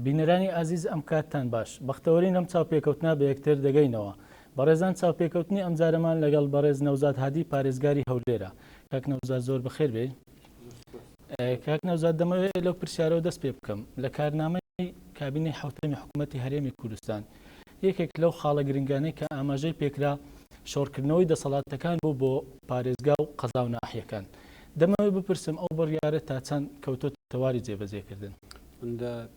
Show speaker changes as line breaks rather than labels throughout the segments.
بینەرانی ئازیز ئەم کاتتان باش بەختەوەرین ئەم چاوپێکەوتنا بە یەکتر دەگەینەوە بەڕێزان چاوپێکەوتنی ئەمجارەمان لەگەڵ بەڕێز نەوزاد هادی پارێزگاری هەولێرە. کاک نەوزاد زۆر بەخێر بێ. کاک نەوزاد دەمەوێت لەو پرسیارەوە دەست پێ بکەم لە کارنامەی کابینەی حوتەمی حکوومەتی هەرێمی کوردستان یەکێک لەو خاڵە گرنگانەی کە ئاماژەی پێکرا شۆڕکردنەوەی دەسەڵاتەکان بوو بۆ پارێزگا و قەزا و ناحیەکان. دەمەوێت بپرسم ئەو بڕیارە تا چەند کەوتۆ تەواری جێبەجێکردن.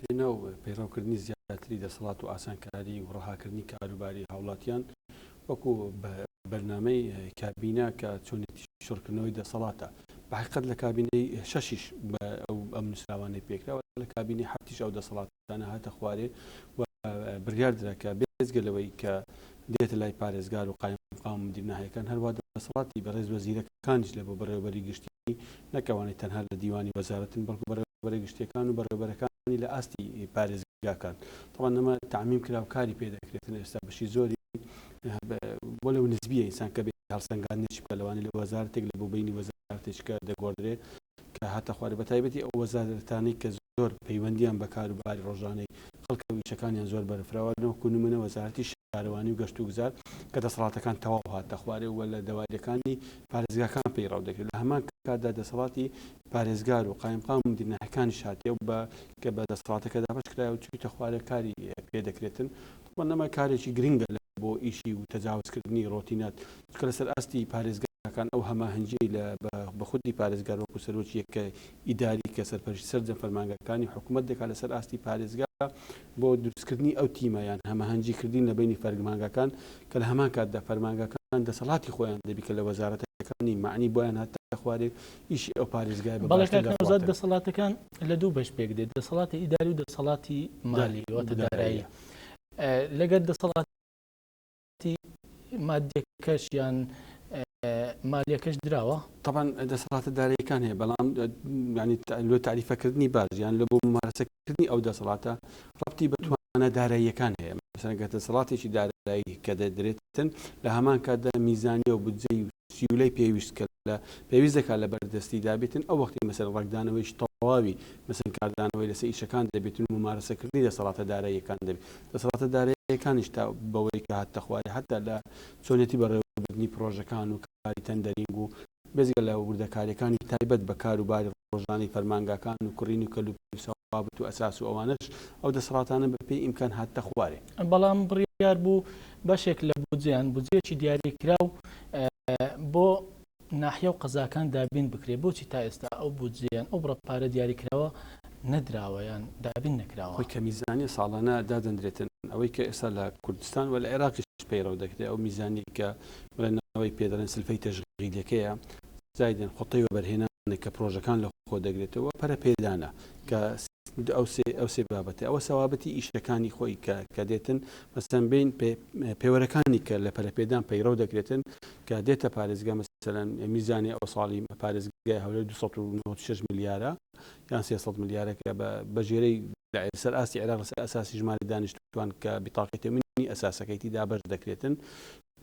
پێناو پەیڕاوکردنی زیاتری دەسەڵات و ئاسانکاری و ڕەهاکردنی کاروباری هاوڵاتیان وەکو بەرنامەی کابینە کە چۆنێتی شۆڕکردنەوەی دەسەڵاتە بەحقیقەت لە کابینەی شەشیش ئەم نووسراوانەی پێکراوە لە کابینی هەفتیش ئەو دەسەڵاتانە هاتە خوارێ و بڕیار درا بێزگەلەوەی کە دێتە لای پارێزگار و قایم مدیرناهیەکان هەروە دەسەڵاتی بەڕێز وەزیرەکانیش لە بۆ بەڕێوەبەری گشتی نەکەوانێت تەنها لە دیوانی وەزارەتن بەڵکو بەڕێوەبەری گشتیەکان و بەڕێوەبەرەکانی لە ئاستی پارێزگاکان تەواو نەمە تعمیم کرا و کاری پێدەکرێتن ئێستا بەشی زۆری بۆ لەو نسبیە ئینسان کە بێ هەڵسەنگاندنێکی بکە لەوانەیە لە وەزارەتێک لە بۆ بینی وەزارەتێککە دەگۆڕدرێ کە هاتە خوارێ بەتایبەتی ئەو وەزارەتانەی کە زۆر پەیوەندیان بە کاروباری ڕۆژانەی خەڵکە ویشەکانیان زۆر بەرفراوەنەوە نمونە وەزارەتی شارەوانی و گەشت و گوزار کە دەسەڵاتەکان تەواو هاتە خوارێ وە لە دەوادەکانی پارێزگاکان پێیڕاو دەکرێت لە هەمان کاتدا دەسەڵاتی پارێزگار و قایمقام مدیرناهیەکانی شاتێ و کە بە دەسەڵاتەکە دابش کرا و چوویتە خوارێ کاری پێ دەکرێتن نەما کارێکی گرنگە بۆ ئیشی و تەجاوزکردنی ڕۆتینات کە لەسەر ئاستی پارێزگاکان ئەو هەماهەنگی بە خودی پارێزگار وەکو سەرۆکیەکە ئیداری کە سەرپەرشتی سەرجە فەرمانگەکانی حکوومەت دەکات لەسەر ئاستی پارێزگا بۆ دروستکردنی ئەو تیمەیان هەماهەنگیکردین لە بینی فەرمانگەکان کە لە هەمان کاتدا فەرمانگەکان دەسەڵاتی خۆیان دەبیکە لە وەزارەتەکانی معنی بۆیان هاتە خوارێ ئیشی ئەو پارێزگای
بەڵێ دەسەڵاتەکان لە دوو بەش پێک دێت دەسەڵاتی ئیداری و دەسەڵاتی مالی واتە دارایی لەگەر دەسەڵاتی مادیەکەش یان مالیەکەش دراوە
طبعا دەسەڵاتە داراییەکان هەیە بەڵام ینی لۆ تعریفەکردنی باشیان لە بۆ ممارەسەکردنی ئەو دەسەڵاتە ڕەبتی بەتوانە داراییەکان هەیە مەسەڵەن دەسەڵاتێکی دارایی کە دەدرێتن لە هەمان کاتدا میزانی و بودجەی سیولەی پێویست کە پێویست دەکات لە بەردەستی دابێتن ئەو وەختی مەسەر ڕێکدانەوەیش تەواوی مەسەن کاردانەوەی لەسەر ئیشەکان دەبێتن و ممارەسەکردنی دەسەڵاتە داراییەکان دەبێت دەسەڵاتە داراییەکانیش تا بەوەی کە هاتە خوارێ حتا لە چۆنێتی بەڕێوەبردننی پرۆژەکان و کاری تەندەرینگ و بێزگە لە وردەکاریەکانی تایبەت بە کاروباری ڕۆژانەی فەرمانگاکان و کوڕینی و کەلوپەسەوابەت و ئەساس و ئەوانش ئەو دەسەڵاتانە بە پێی ئیمکان هاتە خوارێ
بەڵام بڕیار بوو بەشێک لە بودجیان بودجەیەکی دیاریکرا و بۆ ناحیە و قەزاکان دابین بکرێ بۆچی تا ئێستا ئەو بودجیان ئەو بڕەپارە دیاریکراوە نەدراوەیان دابین نەکراوە
خۆی کە میزانی ساڵانە دادەندرێتن ئەوەی کە ئێستا لە کوردستان و لە عێراقیش پەیڕەو دەکرێت ئەو میزانی کە بڵێنەوەی پێدەڵێن سلفەی تەشغیلیەکەیە زایدن خۆتەی وەبەرهێنانێک کە پرۆژەکان لە خۆ دەگرێتەوە پەرە پێدانە کە ئەو سێ بابەتە ئەوە سەوابەتی ئیشەکانی خۆی کە دێتن مەسەن بین پێوەرەکانی کە لە پەرەپێدان پەیڕەو دەکرێتن کە دێتە پارێزگا مەسەلەن میزانی ئەو ساڵی پارێزگای هەولێر 296 ملیارە یان 300 ملیارەکە بەژێرەی سەر ئاستی عێراق لەسەر ئەساسی ژمارە دانیشتوان کە بیتاقی تەمینی ئەساسەکەیتی دابەش دەکرێتن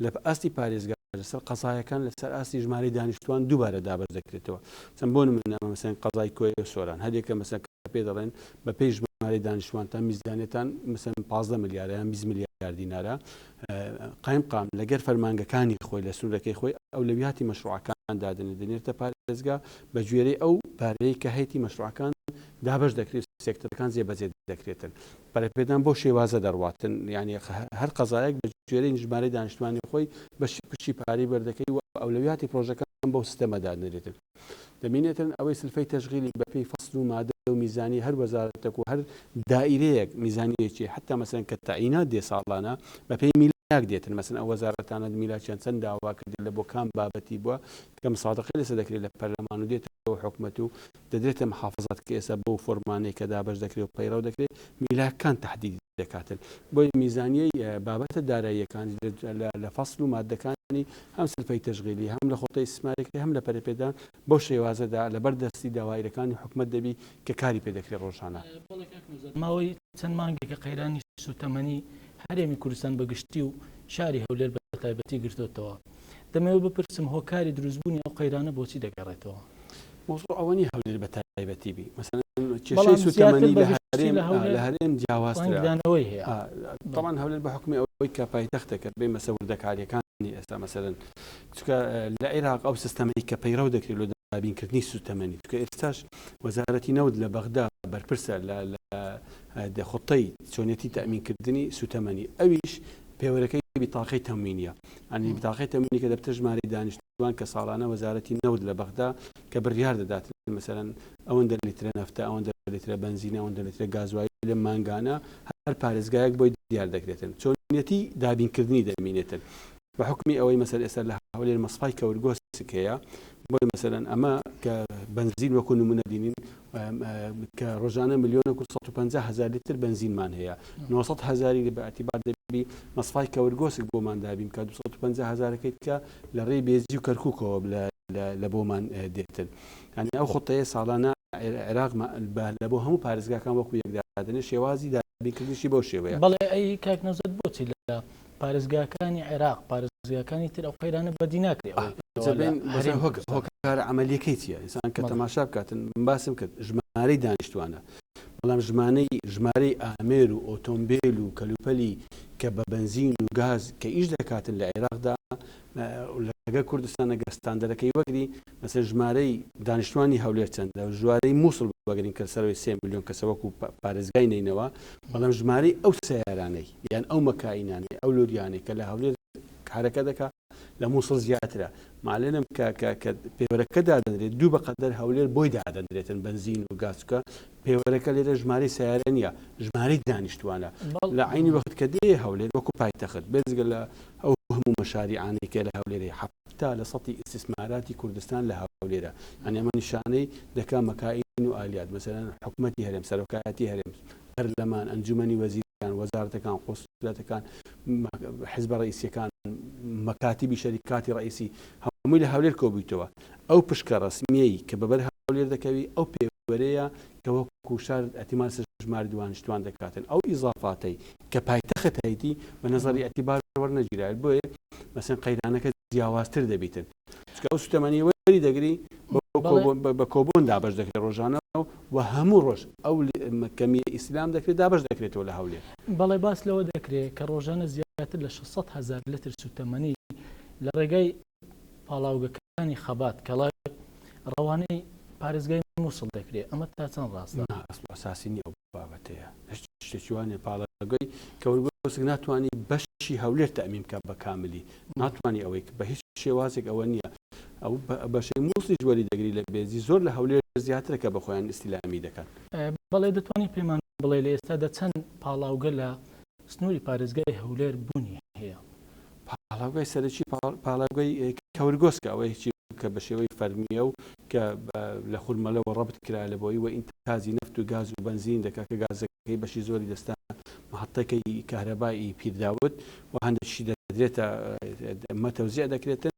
لە ئاستی پارێزگا لەسەر قەزایەکان لەسەر ئاستی ژمارەی دانیشتوان دووبارە دابەش دەکرێتەوە چەند بۆ نمونە مەسەن قەزای کۆی سۆران هەرێکە مەسەن پێ دەڵێن بە پێی ژمارەی دانیشتوانتان میزانێتان مەسەن 15 ملیارە یان 20 ملیار دینارە قایمقام لەگەر فەرمانگەکانی خۆی لە سوورەکەی خۆی ئەولەویاتی مەشروعەکان دادنێتە پارێزگا بە گوێرەی ئەو پارەیە کە هەیەی مەشروعەکان دابەش دەکرێت سێکتەرەکان جێبەجێ دەکرێتن پەرەپێدان بۆ شێوازە دەڕواتن یعنی هەر قەزایەک بە گوێرەی ژمارەی دانیشتوانی خۆی بەشی کوچی پارەی بەردەکەی و ئەولەویاتی پرۆژەکان بەو سیستەمەدا دەنرێتن دەبینێتن ئەوەی سلفەی تەشغیلی بە پێی فەسڵ و مادە و میزانی هەر وەزارەتێک و هەر دائیرەیەک میزانیەکی حتا مەسەن کە تەعیینات دێ ساڵانە بە پێی میلاک دێتن مەسەن ئەو وەزارەتانە میلاکیان چەند داوا کردێت لە بۆ کام بابەتی بووە کە مسادقەی لەسەر دەکرێت لە پەرلەمان و دێتەوە حکومەت و دەدرێتە محافظات کە ئێستا بۆ فۆرمانەی کە دابەش دەکرێت و پەیڕەو دەکرێت میلاکان تەحدید دەکاتن بۆی میزانیەی بابەتە داراییەکان لە فەسڵ و مادەکانی هەم سلفەی تەشغیلی هەم لە خۆتەی استثمارێکی هەم لە پەرەپێدان بۆ شێوازەدا لەبەر دەستی داوایرەکانی حکومەت دەبی کە کاری پێ دەکرێت ڕۆژانە
ماوەی چەند مانگێکە قەیرانی سوتەمەنی هەرێمی کوردستان بەگشتی و شاری هەولێر بە تایبەتی گرتوتەوە دەمەوێت بپرسم هۆکاری دروستبوونی ئەو قەیرانە بۆچی دەگەڕێتەوە
مۆزوع ئەوەنی هەولێر بە تایبەتی بی مەسەلەن کێشەی سوتەمەنی
زیاتر
لە هەرێم جیاوازترە.
ڕەنگدانەوەی هەیە
طبعا هەولێر بە حکمی ئەوەی کە پایتەختەکە بێ مەسەوردەکاریەکانی ئێستا مەسەرەن چونکە لە عێراق ئەو سیستەمەی کە پەیڕەو دەکرێت لە دابینکردنی سوتەمەنی چونکە ئێستاش وەزارەتی نەود لە بەغدا بەرپرسە لە خوتەی چۆنێتی تەمینکردنی سوتەمەنی ئەویش پێوەرەکەی بیتاقەی تەموینیە ئەنی بیتاقەی تەموینی کە دەبتە ژمارەی دانیشتوان کە ساڵانە وەزارەتی نەود لە بەغدا کە بڕیار دەدات مەسەرەن ئەوەندە لیترە نەفتە ئەوەندە لیترە بنزینە ئەوەندە لیترە گازوایی لە مانگانە هەر پارێزگایەک بۆی دیار دەکرێتن چۆنیەتی دابینکردنی دەمینێتن بە حکمی ئەوەی مەسەر ئێستا لە هەولێر مەسفای کەورگۆسک هەیە بۆی مەسەرەن ئەمە کە بنزین وەکو نمونە بینین کە ڕۆژانە 1,150,000 لیتر بنزینمان هەیە 900,000 بە ئەتیبار دەبی مەسفای کەورگۆسک بۆمان دابین کە 250,000ەکەیت کە لە ڕێی بێزی و کەرکووکەوە لە بۆمان دێتن ئەنی ئەو خوتەیە ساڵانە عێراق لە بۆ هەموو پارێزگاکان وەکو یەکدادنێ شێوازی دابینکردنیشی بەو شێوەیە.
بەڵێ ئەی کاک نەوزەت بۆچی لە پارێزگاکانی عێراق پارێزگاکانی تر ئەو قەیرانە بەدی ناکرێت
هۆکار عملیەکەی چیە ئینسان کە تەماشا بکاتن باسم کرد ژمارەی دانیشتوانە بەڵام ژمارەی ئامێر و ئۆتۆمبیل و کەلوپەلی کە بە بنزین و گاز کە ئیش دەکاتن لە عێراقدا لەگە کوردستانە گەستاندەرەکەی وەگری مەسەر ژمارەی دانیشتوانی هەولێر چەندە و ژوارەی مووسڵ وەگرین کە سەرەوەی 3 ملیۆن کەسە وەکو پارێزگای نینەوە بەڵام ژمارەی ئەو سەیارانەی یان ئەو مەکاینانەی ئەو لۆریانەی کە لە هەولێر حرەکە دەکات لە مووسڵ زیاترە مالێنم کە پێوەرەکە دادەنرێت دوو بەقەدەر هەولێر بۆی دادەنرێتن بنزین و گازکە پێوەرەکە لێرە ژمارەی سیارە نیە ژمارەی دانیشتوانە لە عینی وەخت کە دێ هەولێر وەکو پایتەخت بێزگە لە ئەو هەموو مەشاریعانەی کە لە هەولێری حتا لە سەتی ئیستیسماراتی کوردستان لە هەولێرە ئەنی ئەمە نیشانەی دەکا مەکائین و ئالیات مەسەلەن حکومەتی هەرێم سەرۆکایەتی هەرێم پەرلەمان ئەنجومەنی وەزیران وەزارەتەکان قۆسولەتەکان حیزبە ڕئیسیەکان مەکاتیبی شەریکاتی ڕئیسی هەمووی لە هەولێر کۆبوویتەوە ئەو پشکە ڕسمیەی کە بەبەر هەولێر دەکەوی ئەو پێوەرەیە کە وەکو شار ئەتیمان ژماری دوانیشتوان دەکاتن ئەو ئیزافاتەی کە پایتەخت هەیەی بە نەزەری ئەتیبار وەرنەگیرایت بۆیە مەسەن قەیرانەکە جیاوازتر دەبیتن چکە ئەو سوتەمەنی وەری دەگری بە کۆبوون دابش دەکرێت ڕۆژانە و هەموو ڕۆژ ئەو کەمی ئیسلام دەکرێت دابش دەکرێتەوە لە هەولێر.
بەڵێ باس لەوە دەکرێت کە ڕۆژانە زیاتر لە 600,000 لتر سوتەمەنی لە ڕێگەی پاڵاوگەکانی خەبات کەڵای ڕەوانەی پارێزگای مووسڵ دەکرێت ئەمە تا چەند ڕاستە
ئەساسی نیە ئەو بابەتەیە شتێکیوانێ پاڵەگەی کەورگۆسک ناتوانانی بەشی هەولێر تەمین بکە بە کاملی ناتوانانی ئەوەی بە هیچ شێوازێک ئەوە نییە ئەو بەشەی مووسڵی وەری دەگری لە بێزی زۆر لە هەولێر زیاترە کە بە خۆیان ئیستیلامی دەکەن.
بەڵێ دەتوانانی پێمان بڵێ لە ئێستادا چەند پاڵاوگە لە سنووری پارێزگای هەولێر بوونی هەیە؟
پاڵاوگای سەرەکی پاڵاوگای کەورگۆسکە ئەوەی هیچی کە بە شێوەی فەرمیە و کە لە خورمەلەوە ڕەبت کرا لە بۆی و ئینتازی نەفت و گاز و بنزین دەکا کە گازەکەی بەشی زۆری دەستا محەتەکەی کارەبایی پیرداوت و هەندێکشی دەدرێتە مەتەوزیع دەکرێتن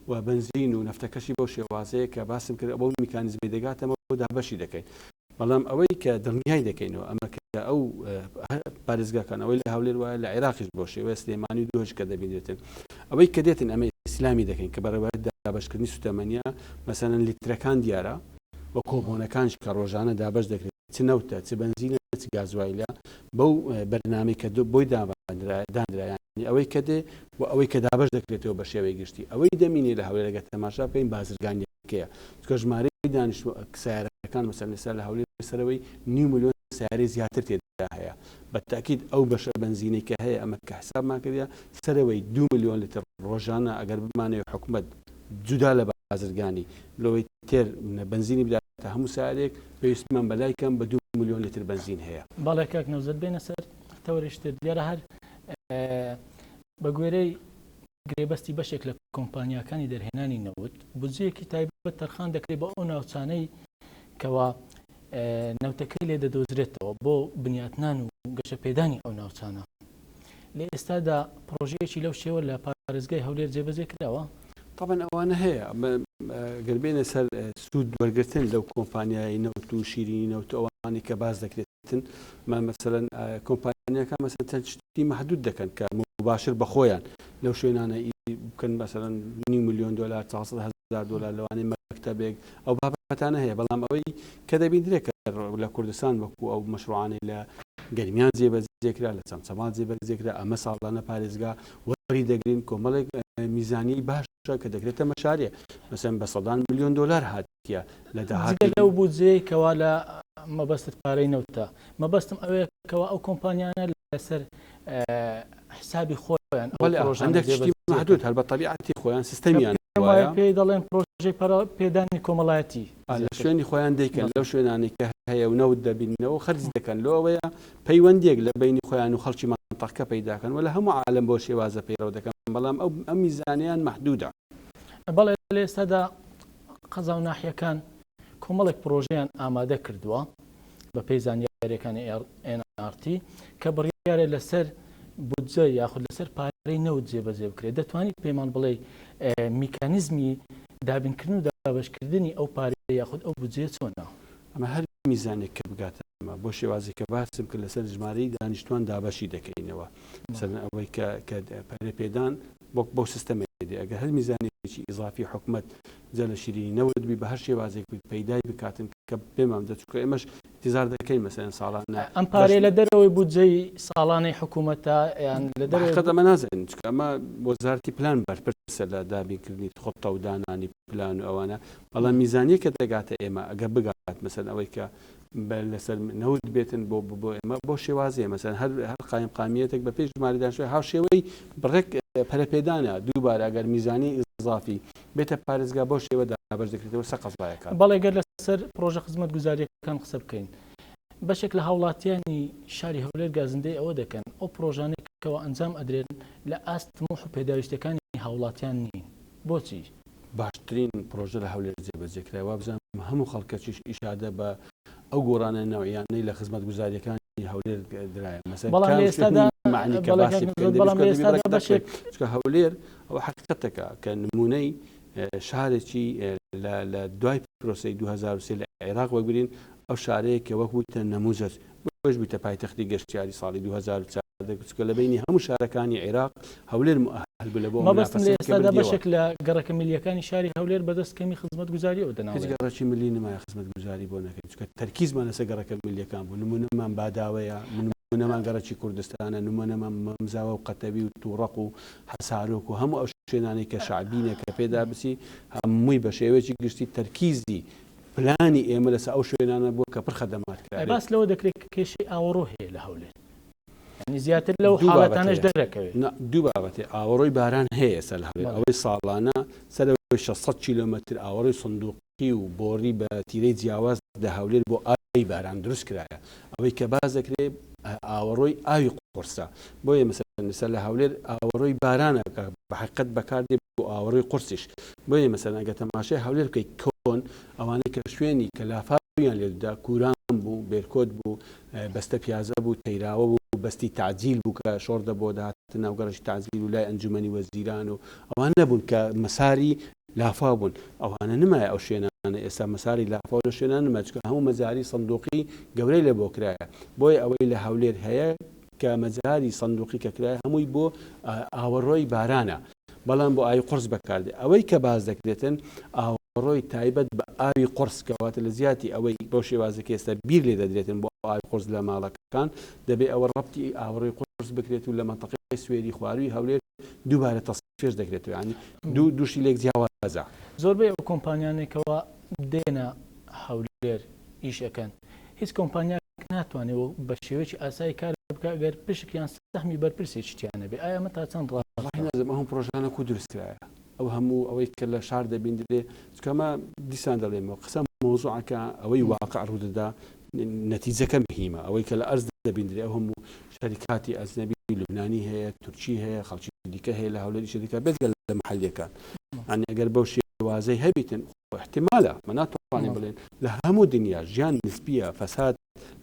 و بنزین و نەفتەکەشی بەو شێوازەیە کە باسم کرد بەو میکانیزمی دەگاتەمە و دابەشی دەکەین بەڵام ئەوەی کە دڵنیای دەکەینەوە ئەمە کە ئەو پارێزگاکان ئەوەی لە هەولێر وایە لە عێراقیش بۆ شێوەیە سلێمانی و دۆش کە دەبینێتن ئەوەی کە دێتن ئەمە ئیسلامی دەکەین کە بەڕێوەبەر دابشکردنی سوتەمەنیە مەسەلەن لیترەکان دیارە و کۆبوونەکانش کە ڕۆژانە دابش دەکرێت چ نەوتە چ بنزینە چ گازوایلە بەو بەرنامەی کە بۆی دانرایانی ئەوەی کە دێ و ئەوەی کە دابش دەکرێتەوە بە شێوەی گشتی ئەوەی دەمینێ لە هەولێرەکە تەماشا بکەین بازرگانیەکەیە چکە ژمارەی دانیشتووە سیارەکان مەسەلەن ئێستا لە هەولێر سەرەوەی 9 ملیۆن سیارەی زیاتر تێدا هەیە بەتاکید ئەو بەشە بنزینەی کە هەیە ئەمە کە حسابمان کردە سەرەوەی 2 ملیۆن لتر ڕۆژانە ئەگەر بمانەوە حکومەت جودا لە بازرگانی لەوەی تێر بنزینی بداتە هەموو سیارێک پێویستمان بەلایکەم بە 2 ملیۆن لتر بنزین هەیە.
باڵێ کاک نەوزەت بێنە سەر تەوەریشتر دیارە هەر بە گوێرەی گرێبەستی بەشێک لە کۆمپانیاکانی دەرهێنانی نەوت بودجەیەکی تایبەت تەرخان دەکرێت بە ئەو ناوچانەی کەوا نەوتەکەی لێ دەدۆزرێتەوە بۆ بنیاتنان و گەشە پێدانی ئەو ناوچانە لە ئێستادا پرۆژەیەکی لەو شێوە لە پارێزگای هەولێر جێبەجێ کراوە؟
طبعا ئەوانە هەیە گەربێنە سەر سوود وەرگرتن لەو کۆمپانیای نەوت و شیرینی نەوت ئەوانی کە باز دەکرێتن مەسەلەن کۆمپانیەکان مەسەلەن چەند شتی مەحدود دەکەن کە مباشر بە خۆیان لەو شوێنانە بکەن مەسەلەن $5 ملیۆن $400,000 لەوانەیە مەکتەبێک ئەو بابەتانە هەیە بەڵام ئەوەی کە دەبیندرێت لە کوردستان وەکو ئەو مەشروعانەی لە گەرمیان جێبەجێکرا لە چەمچەمان جێبەجێکرا ئەمە ساڵانە پارێزگا وەری دەگرین کۆمەڵێک میزانی باشە کە دەکرێتە مەشارێ مەسەن بە سەدان ملیۆن دلار هاتیە لە داهاتی
لەو بودجەی کەوا لە مەبەستت پارەی نەوتە مەبەستم ئەوەیە کەوا ئەو کۆمپانیانە لەسەر حسابی خۆیان
هەندێک شتی محدود هەر بە طبیعەتی خۆیان سیستەمیان
پێی دەڵێن پرۆژەی پێدانی کۆمەڵایەتی
لە شوێنی خۆیان دەیکەن لەو شوێنانی کە هەیە و نەوت دەبینەوە خەرج دەکەن لەوەیە پەیوەندێک لە بینی خۆیان و خەڵکی مانتەقەکە پەیداکەن و لە هەموو عالم بۆ شێوازە پەیڕەو دەکەن بەڵام ئەم میزانیان محدودە.
بەڵێ لە ئێستادا قەزا و ناحیەکان کۆمەڵێک پرۆژەیان ئامادە کردووە بە پێی زانیاریەکانی NRT کە بڕیارە لەسەر بودجە یاخود لەسەر پارەی نەوت جێبەجێ بکرێت. دەتوانیت پێمان بڵێ میکانیزمی دابینکردن و دابەشکردنی ئەو پارەی یاخود ئەو بودجێ چۆنە؟
ئەمە هەر میزانێک کە بگاتەمە بۆ شێوازی کە باسم کرد لەسەر ژمارەی دانیشتوان دابەشی دەکەینەوە مثلا ئەوەی کە پارە پێدان بۆ سیستەمێک ئەگەر هەر میزانێکی ئیضافی حکومت جە لە شیرینی نەوت بی بە هەر شێوازێک پەیدای بکاتن کە پێمان دەچکە ئێمەش انتظار دەکەین مەسەن ساڵانە
ئەم پارەی لە دەرەوەی بودجەی ساڵانەی حکوومەتە یان لە
دەرەوەی ئەمە نازانین چکە ئەمە وەزارەتی پلان بەرپرسە لە دابینکردنی خۆتە و دانانی پلان و ئەوانە بەڵام میزانیە کە دەگاتە ئێمە ئەگە بگات مەسەن ئەوەی کە لەسەر نەوت بێتن بۆ ئێمە بۆ شێوازێ مەسەن هەر قایم قامیەتێک بە پێش ژمارەدانشوی هاو شێوەی بڕێک پەرەپێدانە دووبارە ئەگەر میزانی ئیضافی بێتە پارێزگا بۆ شێوە دابەش دەکرێتەوە سە قەزایەکە.
بەڵێ گەر لەسەر پرۆژە خزمەت گوزاریەکان قسە بکەین بەشێک لە هاوڵاتیانی شاری هەولێر گازندەی ئەوە دەکەن ئەو پرۆژانێکەوە ئەنجام ئەدرێن لە ئاستمۆح و پێداویستەکانی هاوڵاتیان نین. بۆچی؟
باشترین پرۆژە لە هەولێر جێبەجێکرایەوە بزانم هەموو خەڵکەکیش ئیشادە بە ئەو گۆڕانە نەوعیانەی لە خزمەت گوزاریەکانی هەولێر درایە
بەڵام لە ئێستادا
هەولێر ئەو حقیقەتەکە کە نمونەی شارێکی لە دوای پرۆسی 2023 لە عێراق وەگرین ئەو شارەیە کە وەک بوویتە نەموزەج بۆش بوویتە پایتەختی گەشتیاری ساڵی 2004 لە بینی هەموو شارەکانی عێراق هەولێر مؤهل بوو لە بۆ
مەبەستم لە ئێستادا بەشێک لە گەڕەکە میلیەکانی شاری هەولێر بەدەستکەمی خزمەت گوزاریەوە دەناوێت.
هیچ گەڕەکی ملی نمایە خزمەت گوزاری بۆ نەکەین چکە تەرکیزمان لەسەر گەڕەکە میلیەکان بوو نمونەمان باداوەیە نمونەمان گەڕەکی کوردستانە نمونەمان مەمزاوە و قەتەبی و تووڕەق و حەسارۆک و هەموو ئەو شوێنانەی کە شعبینە کە پێدا بچی هەمووی بە شێوەیەکی گشتی تەرکیزی پلانی ئێمە لەسەر ئەو شوێنانە بووە کە پڕ خەدەمات کرا.
باس لەوە دەکرێت کێشەی ئاوەڕۆ هەیە لە هەولێر ینی زیاتر لەو حاڵەتانەش دەرەکەوێت.
دوو بابەتێ ئاوەڕۆی باران هەیە سەر هەولێر ئەوەی ساڵانە سەرەوەی 600 کیلۆمەتر ئاوەڕۆی سندوقی و بۆڕی بە تیرەی جیاواز لە هەولێر بۆ ئاوی باران دروست کرایە ئەوەی کە باز دەکرێت ئاوەڕۆی ئاوی قورسە بۆیە مەسەر لە هەولێر ئاوەڕۆی بارانە بە حقیقەت بەکاردێت بۆ ئاوەڕۆی قورسیش بۆیە مەسەلا ئەگە تەماشای هەولێر بکەیت کۆن ئەوانەی کە شوێنی کە لافاویان لێدا کووران بوو بێرکۆت بوو بەستە پیازە بوو تەیراوە بوو بەستی تعجیل بوو کە شۆڕ دەبۆ داهاتن ناوگەڕەشی تعجیل و لای ئەنجومەنی وەزیران و ئەوان نەبوون کە مەساری لافا بوون ئەوانە نمایە ئەو شوێنانە ئێستا مەساری لافا لە شوێنان نمە چکە هەموو مەزاری سندوقی گەورەی لە بۆ کرایە بۆیە ئەوەی لە هەولێر هەیە کە مەزاری سندوقی کە کرایە هەمووی بۆ ئاوەڕۆی بارانە بەڵام بۆ ئاوی قورس بەکاردێ ئەوەی کە باز دەکرێتن ئاوەڕۆی تایبەت بە ئاوی قورس کەواتە لە زیاتی ئەوەی بۆ شێوازەکە ئێستا بیر لێ دەدرێتن بۆ ئاوی قورس لە ماڵەکان دەبێت ئەوە ڕەبتی ئاوەڕۆی قورس بکرێت و لە مەنتەقەی سوێری خواروی هەولێر دووبارە تەصفیش دەکرێتەوە ینی دووشی لێک جیاوازە.
زۆربەی ئەو کۆمپانیانێکەوە دێنە هەولێر ئیشەکەن هیچ کۆمپانیاک ناتوانێت بە شێوەیەکی ئاسایی کار بکە گەر پشکیان سەهمی بەرپرسی شتیانە بێ ئایا ئەمە تا چەند
نازم ئەو پرۆژانە کو دروستکرایە ئەو هەموو ئەوەی کە لە شار دەبیندرێ چکەمە دیسان دەڵێمەوە قسە مۆزوعەکە ئەوەی واقع ڕوودەدا نەتیجەکە مهمە ئەوەی کە لە ئەرز دەبیندرێ ئەو هەموو شەریکاتی ئەجنەبی لوبنانی هەیە تورکی هەیە خەڵکی دیکە هەیە لە هەولێری شەریکا بێتگەل لە محەلیەکان ئەنی ئەگەر بەو شێوازەی هەبیتن احتمالە من ناتوانین بڵێن لە هەموو دنیا ژیان نسبیە فەساد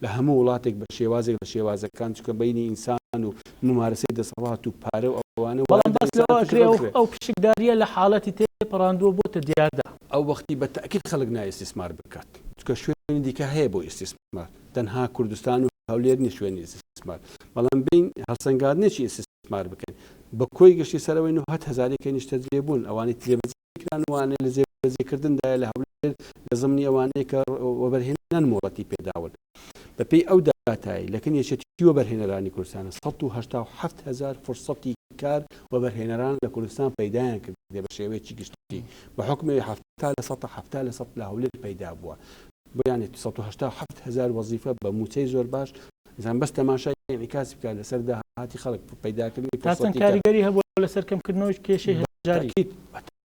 لە هەموو وڵاتێک بە شێوازێک لە شێوازەکان چکە بینی ئینسان و ممارەسەی دەسەڵات و پارە و ئەوانە
ئەو پشکداریە لە حاڵەتی تێپەڕاندووە بۆتە دیاردا
ئەو وەختی بە تەکید خەڵک نایە ئیستیسمار بکات چکە شوێنی دیکە هەیە بۆ ئیستیسمار تەنها کوردستان و هەولێر نی شوێنی ئیستیسمار بەڵام بین هەڵسەنگاندنێکی ئیستیسمار بکەین بە کۆی گەشتی سەرەوەی 9 هەزارێکی نیشتەجێ بوون ئەوانی تێبەجێ کران وانێ لە جێبەجێکردندا لە هەولێر لە زمانی ئەوانەیە کە وەبەرهێنان مۆڵەتی پێداون بەپێی ئەو داتایی لەکن یەکێتی وەبەرهێنەرانی کوردستانە 187,000 فرسەتی کار وەبەرهێنەران لە کوردستان پەیدایان کردێ بە شێوەیەکی گشتی بە حکمی 7 لە 100 لە هەولێر پەیدا بووە بۆیان 187,000 وەزیفە بە موچەی زۆر باش زان بەس تەماشای ئینعکاسی بکات لەسەر داهاتی خەڵک پەیداکردنی
چەند کاریگەری هەبوو لەسەر کەمکردنەوەی کێشەی هەژاری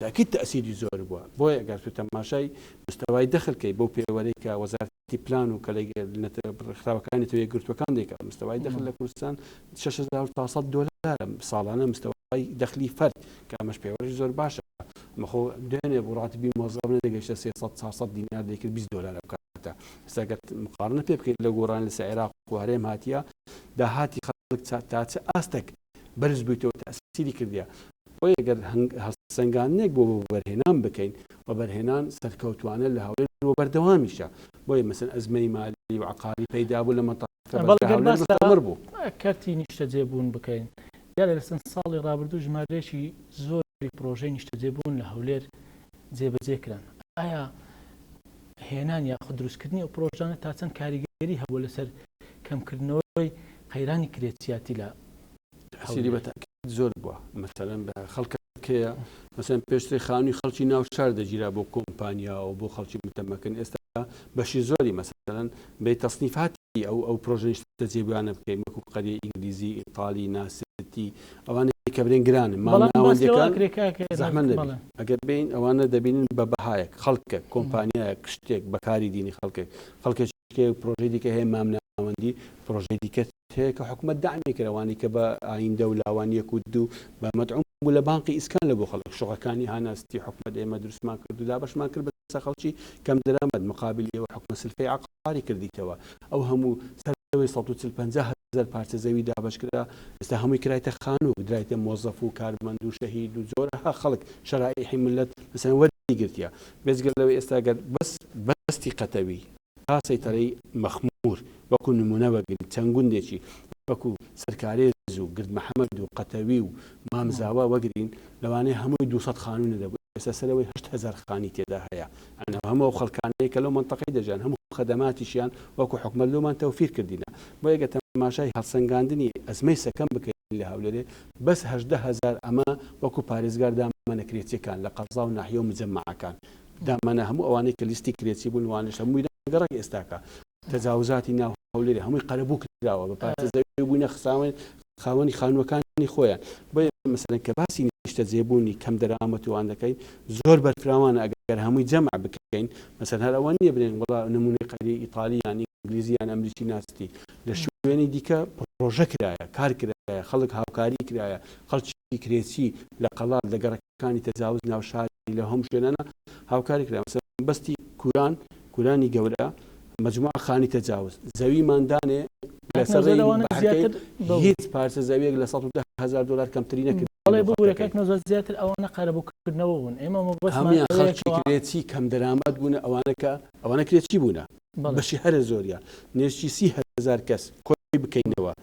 تاکید تەسیری زۆر بووە بۆیە ئەگەر تو تەماشای مستەوای دەخلکەی بۆ پێوەرەی کە وەزارەتی پلان و کە خراوەکانی توێ گرتوەکان دێکە مستەوای دەخل لە کوردستان 6,400 دلار ساڵانە مستەوای دەخلی فەرد کە ئەمەش پێوەری زۆر باشە مەخۆ دوێنێ بۆ ڕاتبی مۆزەف نەدەگەیشتە 300-400 دینار دەیکرد 20 دلار بکاتە ئێستاگەر مقارنە پێ بکەیت لە گۆڕان لەسەر عێراق و هەرێم هاتیە داهاتی خەڵک تا چ ئاستێک بەرز بوویتەوە تەسیری کردیە بۆیە ئەگەر سەنگانێک بۆ بەرهێنان بکەین و بەرهێنان سەرکەوتوانە لە هەولێر و بەردەوامیشە بۆیە مەسەن ئەزمەی مالی و عقاری پەیدا بوو لە مەتەقەمەر بوو
کارتی نیشتە جێبوون بکەین یا لە ساڵی ڕابردوو ژمارەیەکی زۆری پرۆژەی نیشتە جێبوون لە هەولێر جێبەجێکران ئایا هێنان یاخود دروستکردنی ئەو پرۆژانە تا چەند کاریگەری هەبوو لەسەر کەمکردنەوەی قەیرانی کرێتیاتی لە
حسیری بە زۆر بووە مەسەلەن بە خەڵکەکەیە مەسەن پێشتری خانووی خەڵکی ناو شار دەگیرا بۆ کۆمپانیا و بۆ خەڵکی متەمەکن ئێستا بەشی زۆری مەسەلەن بێ تەصنیفاتی ئەو پرۆژەی جێبوانە بکەین وەکو قەری ئینگلیزی ئیتالی ناستی ئەوانە کە برێن گرانن زەحمەت نەبێت ئەگەر بین ئەوانە دەبینن بە بەهایەک خەڵکە کۆمپانیایەک شتێک بەکاری دینی خەڵکێکی پرۆژەی دیکە هەیە مامناوەندی پرۆژەی دیکە هەیە کە حکوومەت داعمی کردوانی کە بە ئایندە و لاوانیەک و دوو بە مەدعوم بوو لە بانقی ئیسکان لە بۆ خەڵک شوقەکانی هاناستی حکوومەت ئێمە دروستمان کرد و دابەشمان کرد بە خەڵکی کەم دەرامەت مقابلی ئەوە حکومە سلفەی عقاری کردیتەوە ئەو هەموو سەرەوەی 150,000 پارچە زەوی دابش کرا ئێستا هەمووی کرایتە خانوو درایتە مۆزەف و کارمەند و شەهید و زۆرها خەڵک شەرائیحی ملەت مەسەن وەری گرتیە بێجگە لەوەی ئێستاگەر بەستی قەتەوی تا سەیتەرەی مەخمور وەکو نمونە بەگرین چەند گوندێکی وەکو سەرکارێز و گرد محەممەد و قەتەوی و مامزاوە وەگرین لەوانەیە هەمووی 200 خانوو نەدەبوو ئێستا سەرەوەی 8,000 خانی تێدا هەیە هەموو خەڵکانەیە کە لەو منتەقەی دەژیان هەموو خەدەماتیشیان وەکو حکومەت لۆمان تەوفیر کردینە بۆ یەکە تەماشای هەڵسەنگاندنی ئەزمەی سەکەم بکەین لە هەولێرێ بەس 18,000 ئەمە وەکو پارێزگار دامانە کرێچیەکان لە قەزا و ناحیە و مجەممەعەکان دامانە هەموو ئەوانەی کە لیستی کرێچی بوون وانش هەمووی گەڕک ئێستاکە تەجاوزاتی ناو هەولێرە هەمووی قەرەبوو کراوە بە پارچە زەوی بووینە خاوەنی خانووەکانی خۆیان بۆیە مەسەلەن کە باسی نیشتە جێبوونی کەم دەرامەتوان دەکەین زۆر بەرفراوانە ئەگەر هەمووی جەمع بکەین مەسەن هەر ئەوە نییە بنێن وڵا نمونەی قەری ئیتالی یان ئینگلیزی یان ئەمریکی ناستی لە شوێنی دیکە پرۆژە کرایە کار کرایە خەڵک هاوکاری کرایە خەڵکی کرێچی لە قەڵات لە گەڕەکانی تەجاوز ناو شاری لە هەموو شوێنانە هاوکاری کرا مەسەن بەستی کورانی گەورە مجموعە خانی تەجاوز زەوی ماندانێ هیچ پارچە زەویەک لە 110,000 دلار کەمتری نەکرد
زیاتر ئەوانە قەرەبووکردنەوە بوون ئێمە
هەموویان خەڵکی کرێچی کەم دەرامەت بوون ئەوانە کرێچی بوونە بەشی هەرە زۆریە نێشتی 30,000 کەس کۆی بکەینەوە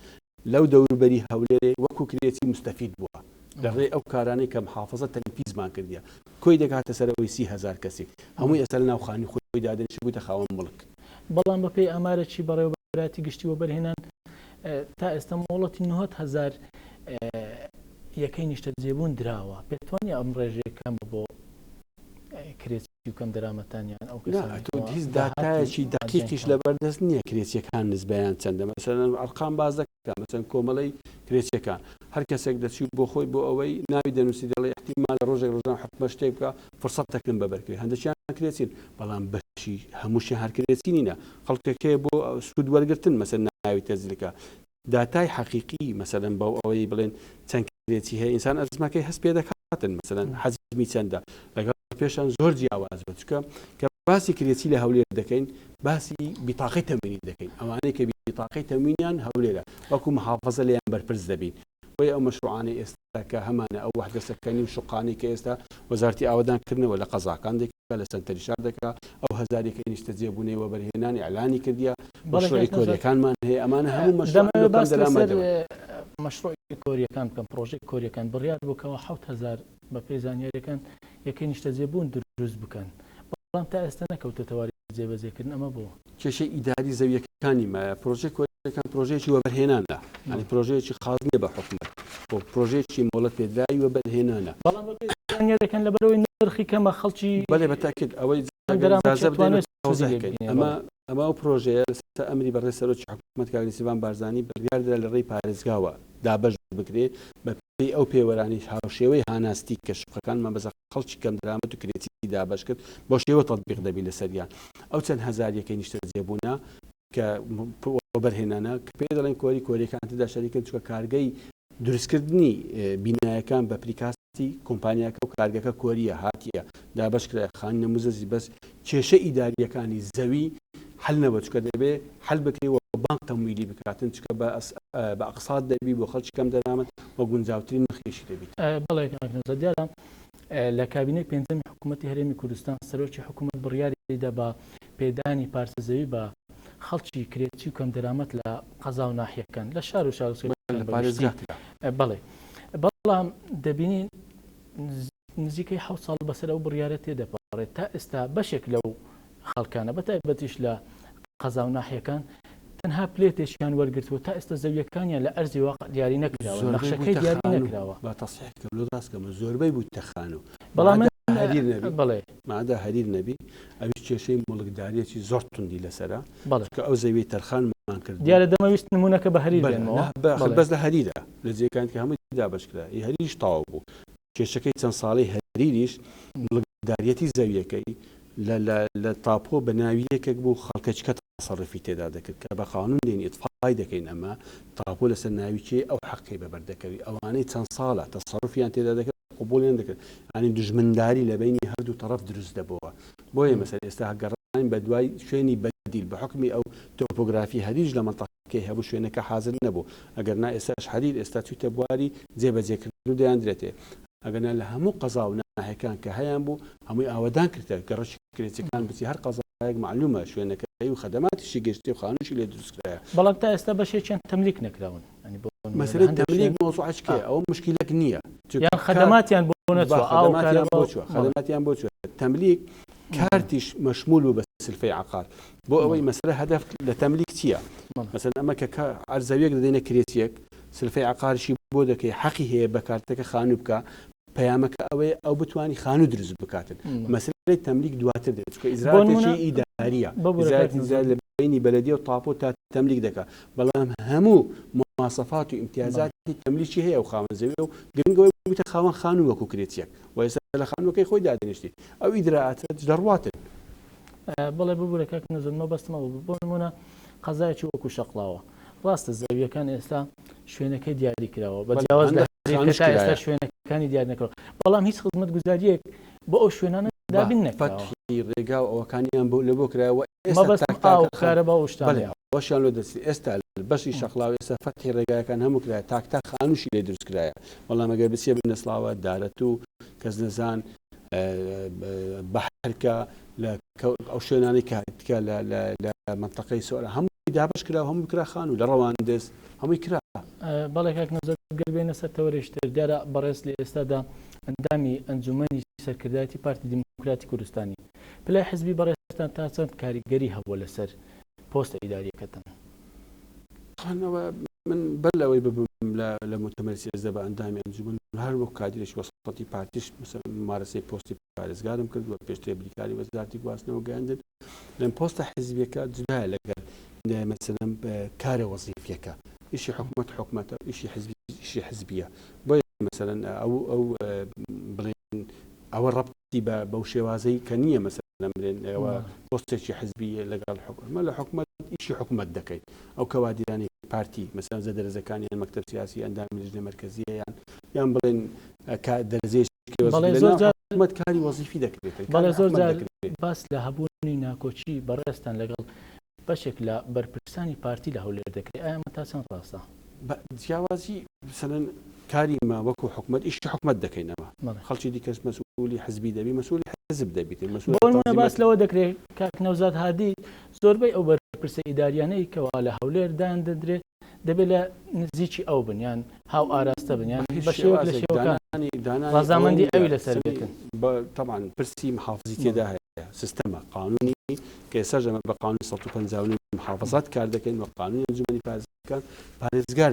لەو دەوروبەری هەولێرێ وەکو کرێچی مستەفید بووە لەڕێ ئەو کارانەی کە محافظە تەنفیزمان کردیە کۆی دەکاتە سەرەوەی 30,000 کەسی هەمووی ئێستا لە ناوخانی خۆی دادنیش بوویتە خاوەن مڵک
بەڵام بەپێی ئەمارەی بەڕێوەبەراتی گشتی وەبەرهێنان تا ئێستا مۆڵەتی 90,000 یەکەی نیشتە جێبوون دراوە پێتوانانی ئەم ڕێژەیەکەم بۆ کرێچی و کەم دەرامەتانیان ئەو
هیچ داتایەکی دقیقیش لەبەردەست نییە کرێچیەکان نسبەیان چەندە مەسەلەن ئەرقام باز دەکەن مەسەن کۆمەڵەی کرێچیەکان هەر کەسێک دەچوو بۆ خۆی بۆ ئەوەی ناوی دەنووسی دەڵێ احتیمال ڕۆژێک ڕۆژان حکومە شتێک بکە فرسەت دەکەن بەبەرکەوێ هەندێکیان کرێچین بەڵام بەشی هەمووشیان هەر کرێچی نینە خەڵکێکەیە بۆ سوود وەرگرتن مەسەن ناوی تەزیلەکە داتای حەقیقی مەسەلەن بەو ئەوەی بڵێن چەند کرێچی هەیە ئینسان ئەزمەکەی هەست پێ دەکاتن مەسەلەن حەجمی چەندە لەگەڵ پێشان زۆر جیاواز بە چکە کە باسی کرێچی لە هەولێر دەکەین باسی بیتاقەی تەموینی دەکەین ئەوانەی کە بیتاقەی تەموینیان هەولێرە وەکو محافظە لێیان بەرپرس دەبین بۆیە ئەو مەشروعانەی ئێستا کە هەمانە ئەو وەحدە سەکەنی و شوقانی کە ئێستا وەزارەتی ئاوادانکردنەوە لە قەزاکان دەکات لە سەنتەری شار دەکات ئەو هەزارێکە نیشتە جێبوونەوە وەبەرهێنانی ئەعلانی کردیە مەشروعی کۆریەکانمان هەیە ئەمانە هەموو
مەشروعی کۆریەکان بکەم پرۆژەی کۆریەکان بڕیار بووکەوە 7,000 بە پێی زانیاریەکان یەکەی نیشتە جێبوون دروست بکەن بەڵام تا ئێستا نەکەوتەوە جێبەجێکردن ئەمە بوو
کێشەی ئیداری زەویەکانی مایە پرۆژێک کۆریەکان پرۆژەیەکی وەبەرهێنانە ینی پرۆژەیەکی خاص نییە بە حکومەت بۆ پرۆژێکی مۆڵەت پێدراوی وەبەرهێنانە
بەڵام دەکەن لەبەرەوەی نرخی کەمە خەڵکی
بەڵێ بەتاکید ئەوەی ئەمە ئەو پرۆژەیە لەسەر ئەمری بەڕێ سەرۆکی حکومەت کاک نسیبان بارزانی بڕیاردرا لە ڕێی پارێزگاوە دابەش بکرێت بە پێی ئەو پێوەرانی هاوشێوەی هاناستی کەشفەکانمان بەزە خەڵکی کەم درامەت و کرێتی دابش کرد بۆ شێوە تەطبیق دەبی لەسەریان ئەو چەند هەزار یەکەی نیشتە جێبوونە کە بەرهێنانە کە پێ دەڵێن کۆریەکان تدا شەریکن چووکە کارگەی دروستکردنی بینایەکان بە پریکاستی کۆمپانیاکە و کارگەکە کۆریە هاتیە دابش کرا خانی نەموزەزی بەس کێشە ئیداریەکانی زەوی حل نەبە چکە دەبێ حل بکرێەوە بانک تەمویلی بکاتن چکە بە ئەقسات دەبی بۆ خەڵکی کەم دەرامەت بە گونجاوترین نرخێشی دەبیت
بەڵێ دیارە لە کابینەی پێنجەمی حکوومەتی هەرێمی کوردستان سەرۆکی حکوومەت بڕیاریدا بە پێدانی پارچە زەوی بە خەڵکی کرێتی و کەم دەرامەت لە قەزا و ناحیەکان لە شار و بەڵێ بەڵام دەبینین نزیکەی 7 ساڵ بەسەر ئەو بڕیارە تێدەپارێت تا ئێستا بەشێک لەو خەڵکانە بەتایبەتیش لە قەزا و ناحیەکان تەنها پلێتێکیان وەرگرتووە تا ئێستا زەویەکانیان لە ئەرزی واقع دیاری نەکراوە نەخشەکەی دیاری نەکراوە
با تەصحیحکەم لۆ ڕاستکەمە زۆربەی بوو تەخان و
بەڵام
بڵێ مادا هەریر نەبی ئەویش کێشەی مڵکداریەکی زۆر توندی لەسەرە کە ئەو زەوی تەرخانمان کرد
دیارە دەمەویست نمونونەکە بە هەریر بێنەوە
بەس لە هەریرە لە جێگەکان کە هەمووی دابشکرا هەریش تاوا بوو کێشەکەی چەند ساڵی هەریریش مڵکداریەتی زەویەکەی لە تاپۆ بە ناویەکێک بوو خەڵکەچکە تەسەڕفی تێدا دەکرد کە بە قانون دێنی ئیتفاقی دەکەین ئەمە تاپۆ لەسەر ناویچێ ئەو حەقی بەبەردەکەوی ئەوانەی چەند ساڵە تەسەڕفیان تێدا دەکرد قبولیان دەکرد ینی دژمنداری لە بینی هەردوو تەرەف دروست دەبەوە بۆیە مەسەر ئێستا هەگەڕانی بە دوای شوێنی بەدیل بە حکمی ئەو تۆپۆگرافی هەریج لە منتەقەکەی هەبوو شوێنەکە حاضر نەبوو ئەگەر نا ئێستاش هەریر ئێستا چوویتە بواری جێبەجێکردن و دەیاندرێتێ ئەگەنا لە هەموو قەزا و ناحیەکان کە هەیان بوو هەمووی ئاوەدان کردە گەڕەشی کرێتەکان بچی هەر قەزایەک معلومە شوێنەکەی و خەدەماتیشی گەشتی و خانوشی لێ دروستکرایە
بەڵام تا ئێستا بەشێکیان تەملیک نەکراون
مەسەلەی تەملیک مۆزوعەکەیە ئەوە مشکلەک نییە
یان خەدەماتیان بۆ
خەدەماتیان بۆ چوە تەملیک کارتیش مەشمول بوو بە سلفەی عقار بۆ ئەوەی مەسەلە هەدەف لە تەملیک چییە مەسەلەن ئەمە کە عەرزەویەک دەدەینە کرێتیەک سلفەی عقارشی بۆ دەکەی حەقی هەیە بە کارتەکە خانوو بکە پەیامەکە ئەوەیە ئەو بتوانی خانوو دروست بکاتن مەسەلەی تەملیک دواتر دێت چکە ئیجراتێکی ئیداریە لە بینی بەلەدیە و تاپۆ تا تەملیک دەکا بەڵام هەموو مواصفات و امتیازاتی تەملیکی هەیە و خاوەن زەوی و گرنگەوەی بوویتە خاوەن خانوو وەکو کرێتیەک و ئێستا لە خانووەکەی خۆی دادەنیشتی ئەو ئیدراعاتە دەڕواتن
بەڵێ ببوورە کاک نەزەرمە بەستمەوە بۆ نمونە قەزایەکی وەکو شەقڵاوە ڕاستە زەویەکان ئێستا شوێنەکەی دیاری کراوە بە جیاواز لە ئێستا شوێنەکانی دیاری نەکراوە بەڵام هیچ خزمەت گوزاریەک بۆ ئەو شوێنانە دابین نەکراوە
ڕێگا و ئەوەکانیان لەبۆ کراوە
کارە بە شتان
وەشیان لۆ دەستی ئێستا بەشی شەقڵاو ئێستا فەتحی ڕێگایەکان هەموو کرایە تاکتا خانوشی لێ دروست کرایە بەڵام ئەگەر بچێ بنەسڵاوە دارەت و کەس نەزان بەحرکە لە ئەو شوێنانی کاتکە لە منتەقەی سۆرە هەمووی دابش کرا و هەموو کرا خان و لە ڕەوان دەست هەمووی کرا
بەڵێ کاک نەزەر گەلبێنە سەر تەوەرێشتر دیارە بەڕێز لە ئێستادا ئەندامی ئەنجومەنی سەرکردایەتی پارتی دیموکراتی کوردستانی پلای حزبی بەڕێستان تا چەند کاریگەری هەبووە لەسەر پۆستە ئیداریەکەتن
من بەر لەوەی ببم لە مؤتەمەری سێزدە بە ئەندامی ئەنجومەن هەر وەک کادرێکی وەسەڵەتی پارتیش مارەسەی پۆستی پارێزگارم کرد وە پێشتر بریکاری وەزارەتی گواستنەوە گەیاندن لەم پۆستە حزبیەکە جودایە لەگەر مەسەلەن کارە وەزیفیەکە ئیشی حکومەتە ئیشی حزبیە بۆیە مەسەلەن ئەو بڵێن ئەوە ڕەبتی بەو شێوازەی کە نییە مەسەلەن بڵێن ئەوە پۆستێکی حزبیە لەگەڵ حکومەت لە حکومەت ئیشی حکومەت دەکەیت ئەو کەوادرانی پارتی مەسەلەن زە دەرەزەکانیان مەکتەب سیاسی ئەندامی لەژنە مەرکەزیە یان بڵێن دەرەزەیەکی حکومەت کاری وەزیفی دەکرێت
بەڵێ زۆر باس لە هەبوونی ناکۆچی بەڕێستان لەگەڵ بەشێک لە بەرپرسانی پارتی لە هەولێر دەکرێت ئایا ئەمە تا چەند ڕاستە
جیاوازی مثلەن کاری ما وەکو حکومەت ئیشی حکومەت دەکەینەوە خەڵکی دیکەس مەسئولی حزبی دەبی مەسئولی حزب دەبیت
باس لەوە دەکرێت کاک نەوزاد هادی زۆربەی ئەو بەرپرسە ئیداریانەی کەوا لە هەولێر دان دەدرێت دەبێت لە نزیکی ئەو بن یان هاو ئاراستە بن یان بە شێوەیەک لە شێوەکانی
ڕەزامەندی
ئەوی لەسەر بێتن
طبعا پرسی محافظی تێدا هەیە سیستەمە قانونی کە ئێستا ژەمە بە قانون 159 محافظات کار دەکەین وە قانونی ئەنجومەنی پارێزگاکان پارێزگار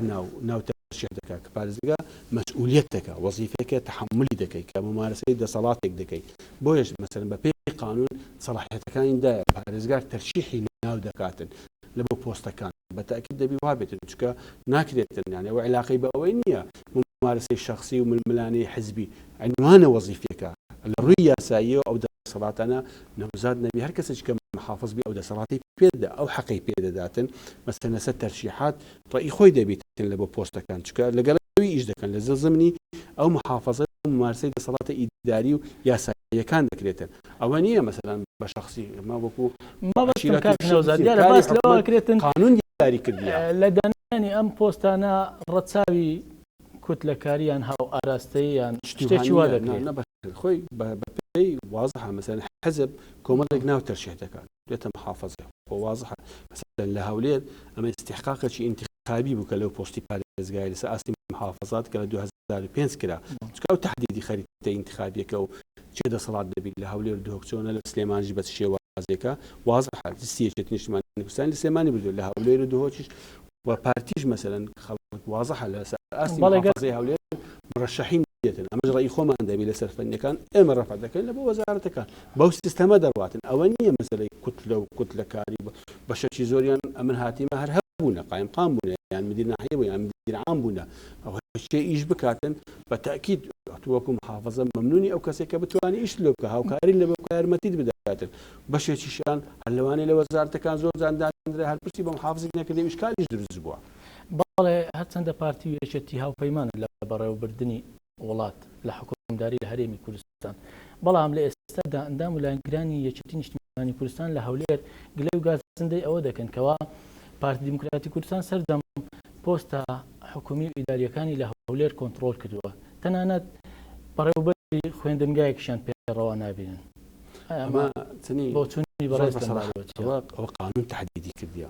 ناو تەرشیح دەکات کە پارێزگا مەسئولیەت دەکات وەزیفەیەکە تەحملی دەکەیت کە ممارسەی دەسەڵاتێک دەکەیت بۆیش مەسەلەن بە پێی قانون سەلاحیەتەکانیدایە پارێزگار تەرشیحی ناو دەکاتن لە بۆ پۆستەکان بەتاکید دەبی وابێتن چکە ناکرێتن یانە ئەوە علاقەی بە ئەوەی نییە ممارسەی شخصی و ململانەی حزبی عنوانە وەزیفەکە لە ڕووی یاساییەوە ئەو دەسەڵاتانە نەوزاد نەبی هەر کەسێک کە محافظ بی ئەو دەسەڵاتی پێدا ئەو حەقی پێدەداتن مەسەلەن لەسەر تەرشیحات ڕێی خۆی دەبێتن لە بۆ پۆستەکان چکە لەگەڵەوەی ئیش دەکەن لە زمانی ئەو محافظە ممارسەی دەسەڵاتە ئیداری و یاساییەکان دەکرێتن ئەوە نییە مەسەلەن بە شخصی ما وەکو قانون دیاری کردیە
لە دانانی ئەم پۆستانە ڕەچاوی کوتلەکاریان هاو ئاراستەیان شتێکی وا دەکرێت
خۆی بەپێی وازحە مەسەلەن حزب کۆمەڵێک ناو تەرشیح دەکات دێتە محافظە خۆ وازحە مەسەلەن لە هەولێر ئەمە استحقاقێکی انتخابی بوو کە لەو پۆستی پارێزگای لەسەر ئاستی محافظات کە لە 2005 کرا چکە ئەو تەحدیدی خەریتە انتخابیەکە و چێ دەسەڵات دەبیت لە هەولێر دۆکچۆنە لە سلێمانیش بە شێوازێکە وازحە دستیەکێتی نیشتیمانی کوردستان لە سلێمانی بردو لە هەولێر و دۆهۆچیش و پارتیش مەسەلەن خەڵک وازحە لەسەر ئاستی محافظەی هەولێر مرشحین دێتن ئەمەش ڕێی خۆمان دەبی لەسەر فەنیەکان ئێمە ڕەفع دەکەین لە بۆ وەزارەتەکان بەو سیستەمە دەڕواتن ئەوە نییە مەسەلەی کوتلە و کوتلەکاری بە شەکی زۆریان ئەمن هاتیمە هەر هەبوونە قایم قام بوونە یان مدیر ناحیە بوو یان مدیر عام بوونە ئەو شتێ ئیش بکاتن بە تاکید وەکو محافظە مەمنونی ئەو کەسێک کە بتوانانی ئیش لێ بکە هاوکاری لە بۆ یارمەتیت بداتن بەشێکیشان هەر لەوانەیە لە وەزارەتەکان زۆر جاندانرا هەر پرسی بە محافظی نەکردی ئیشکالیش دروست بووە
بەڵێ هەرچەندە پارتی و یەکێتی هاوپەیمان لە بەڕێوەبردننی وڵات لە حکومداری لە هەرێمی کوردستان بەڵام لە ئێستادا ئەندام و لایەنگرانی یەکێتی نیشتیمانی کوردستان لە هەولێر گلەی و گازندەی ئەوە دەکەن کەوا پارتی دیموکراتی کوردستان سەردەم پۆستە حکومی و ئیداریەکانی لە هەولێر کۆنتڕۆل کردووە تەنانەت بەڕێوەبەری خوێندنگایەکیشان پێڕەوا نابێنن بۆ چوونی بەڕێز
ئەوە قانون تحدیدی کردیە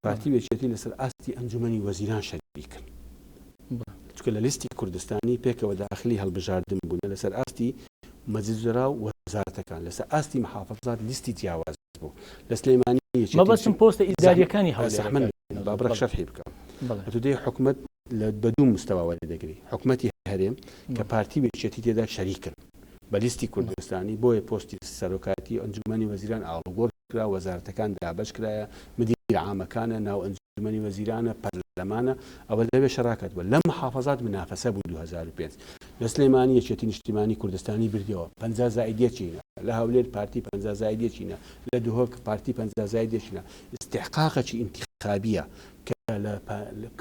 پارتی وێچێتی لەسەر ئاستی ئەنجومەنی وەزیران شەریکن چکە لە لیستی کوردستانی پێکەوە داخلی هەڵبژاردن بوون لەسەر ئاستی مەجلیسوزەرا و وەزارەتەکان لەسەر ئاستی محافظات لیستی جیاواز بوو لە سلێمانی
مەبەستم پۆستە ئیداریەکانی
هەولێر بابڕێک شەرحی بکەم تودەی حکومەت بە دوو مستەوا وەردەگری حکومەتی هەرێم کە پارتی وێچێتی تێدا شەریکن بە لیستی کوردستانی بۆیە پۆستی سەرۆکاتی ئەنجومەنی وەزیران ئاڵوگۆڕ کرا وەزارەتەکان دابەش کرایە مدیر عامەکانە ناو ئەنجومەنی وەزیرانە پەرلەمانە ئەوە دەبێت شەراکەت بووە لە محافظات منافەسە بوو 2005 لە سلێمانی یەکێتی نیشتیمانی کوردستانی بردیەوە 50 زائیدیە چینە لە هەولێر پارتی 50 زائیدیە چینە لە دهۆک پارتی 50 زائیدیە چینە استحقاقێکی انتخابیە کە لە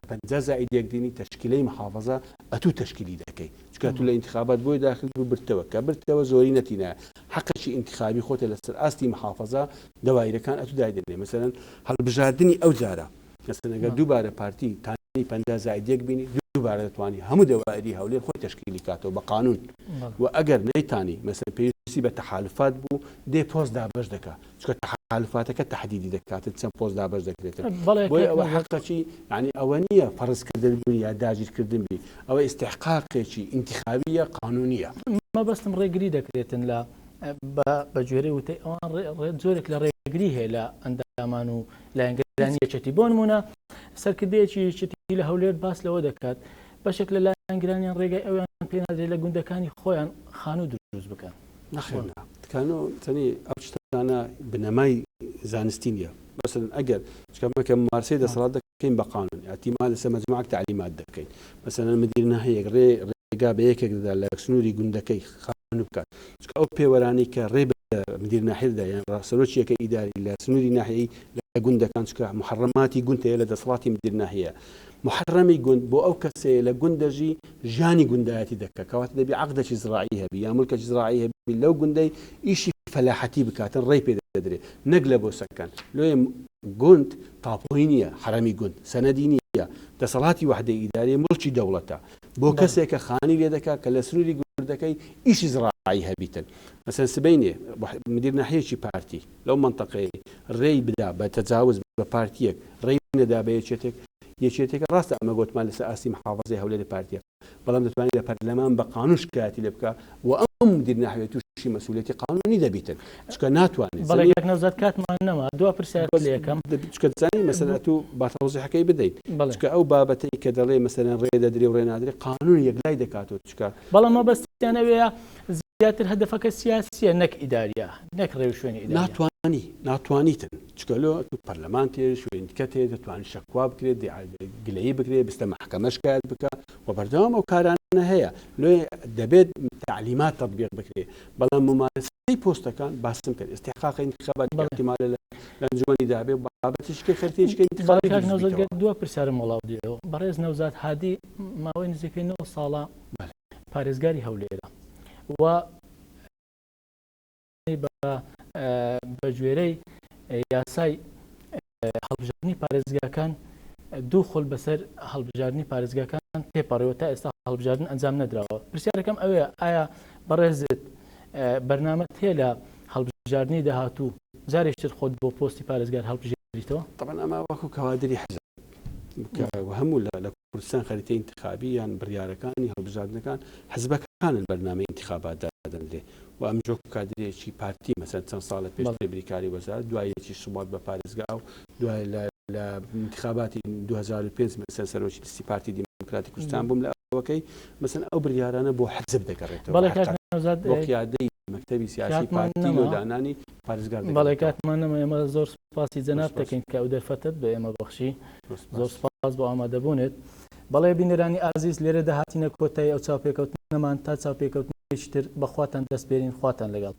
50 زائیدیەک دینی تەشکیلەی محافظە ئەتوو تەشکیلی دەکەی چکە تو لە انتخابات بۆی داخل بوو برتەوە کە برتەوە زۆری نەتینە حەقێکی انتخابی خۆتە لەسەر ئاستی محافظە دەوایرەکان ئەتوو دایدێنێ مەسەلەن هەڵبژاردننی ئەو جارە مەسەلەن دووبارە پارتی تانی 50 زائیدیەک بینی دووبارە دەتوانی هەموو دەوایری هەولێر خۆی تەشکیلی کاتەوە بە قانون و ئەگەر نەیتانی مەسەلەن پێویستی بە تەحالفات بوو دێ پۆست دابەش دەکات چکە تەحالفاتەکە تەحدیدی دەکات چەند پۆست دابەش دەکرێتن بۆیە ئەوە حەقەکی یعنی ئەوە نییە فەرزکردن بوون یا داگیرکردن بی ئەوە استحقاقێکی انتخابیە قانونیە
مەبەستم ڕێگری دەکرێتن لە بە جوێرەی وتەی ئەوان زۆرێک لە ڕێگری هەیە لە ئەندامان و لایەنگرانی یەکێتی بۆ نمونە سەرکردەیەکی یەکێتی لە هەولێر باس لەوە دەکات بەشێک لە لایەنگرانیان ڕێگای ئەویان پێ نادرێت لە گوندەکانی خۆیان خانوو دروست بکەن
نەخێنە تکانۆ تەنی ئەو شتانە بنەمای زانستی نیە مثلا ئەگەر چکەمەکە مارسی دەسەڵات دەکەین بە قانون ئەتیما لەسەر مەجموعەک تعلیمات دەکەین مثلا مدیر ناحیەیەک ڕێگا بە یەکێکدا لە سنووری گوندەکەی خانوو بکات چکە ئەو پێوەرانی کە ڕێ مدیر ناحیەدا یان سەرۆکیەکە ئیداری لە سنووری ناحیەی لە گوندەکان چکە محرماتی گوند هەیە لە دەسەڵاتی مدیر ناحیە محرمی گوند بۆ ئەو کەسێ لە گوندەژی ژانی گوندایەتی دەکات کەواتە دەبی عەقدێکی زراعی هەبی یا مولکێکی زراعی هەبی لەو گوندەی ئیشی فەلاحەتی بکاتن ڕێی پێ دەدرێت نەک لە بۆ سەکەن لۆیە گوند تاپۆی نییە حرەمی گوند سەنەدی نییە دەسەڵاتی وحدەی ئیداری مڵکی دەوڵەتە بۆ کەسێک کە خانی لێ دەکات کە لە سنووری گوندەکەی ئیشی زراعی هەبیتن مەسەلەن سبەینێ مدیر ناحیەکی پارتی لەو منطقەی ڕێی بدا بە تەجاوز بە پارتیەک ڕێی نەدا بە یەکێتێکە ڕاستە ئەمە گوتمان لەسەر ئاستی محافظەی هەولێری پارتیە بەڵام دەتوانێت لە پەرلەمان بە قانون شکایەتی لێ بکات و ئەم مدیر ناحوێ تووشی مەسئولیەتی قانونی دەبیتن چکە ناتوانێت
بەڵێ کاک نەوزاد کاتمان نەما دو پرسیار لە یەکەم
چکە زانی مەسەلا تو باتەوزیحەکەی بدەیت
بەڵێ
چکە ئەو بابەتەی کە دەڵێ مەسەلەن ڕێدەدرێ و ڕێنادرێ قانون یەکلای دەکاتەوە چکە
بەڵام مەبەستیانەوەیە زیاتر هەدەفەکە سیاسیە نەک ئیداریە نەک ڕێو شوێنی ئیدارە
ناتوانیتن چکەلۆ تو پەرلەمان تێ شوێنکە تێ دەتوانین شەکوا بکرێت گلەیی بکرێت بستە محکەمەش کات بکە و بەردەوام ئەو کارانە هەیە لێ دەبێت تعلیمات تطبیق بکرێت بەڵام ممارەسەی پۆستەکان باسم کرد استحقاقی انتخابات احتمال لە ئەنجومەنی دابێ بابەتیشکە خەرتێشکە
انتخابی دو پرسیارم وڵاو دیەوە بەڕێز نەوزاد هادی ماوەی نزیکەی 9 ساڵە پارێزگاری هەولێرە و بە گوێرەی یاسای هەڵبژاردننی پارێزگاکان دوو خۆل بەسەر هەڵبژاردننی پارێزگاکان تێپەڕێەوە تا ئێستا هەڵبژاردن ئەنجام نەدراوە پرسیارەکەم ئەوەیە ئایا بەڕێزت بەرنامە تێ لە هەڵبژاردننی داهاتوو جارێکتر خۆت بۆ پۆستی پارێزگار هەڵبژێریتەوە
طبعا ئەمە وەکو کەوادری حەزب هەموو لە کوردستان خەریتە انتخابی یان بڕیارەکانی هەڵبژاردنەکان حەزبەکانن بەرنامەی انتخابات دادەنرێ و ئەم جۆ کادرێکی پارتی مەسەن چەند ساڵە پێش بریکاری وەزارەت دوایەکی سوبات بە پارێزگا و دوای لە انتخاباتی 2005 مەسەن سەرۆکی دستی پارتی دیموکراتی کوردستان بووم لە ئەوەکەی مەسەن ئەو بریارانە بۆ حەزب دەگەڕێتەوە بۆ قیادەی مەکتەبی سیاسی پارتی و دانانی پارێزگار
بەڵێ کاتمانەمە ئێمە زۆر سوپاسی جەناب دەکەین کە ئەو دەرفەتت بە ئێمە بەخشی زۆر سوپاس بۆ ئامادەبوونێت بەڵێ بینەرانی ئازیز لێرە داهاتینە کۆتایی ئەو چاوپێکەوتنەمان تا چاوپێکەوتنێکی تر بەخواتان دەستپێرین خواتان لەگەڵ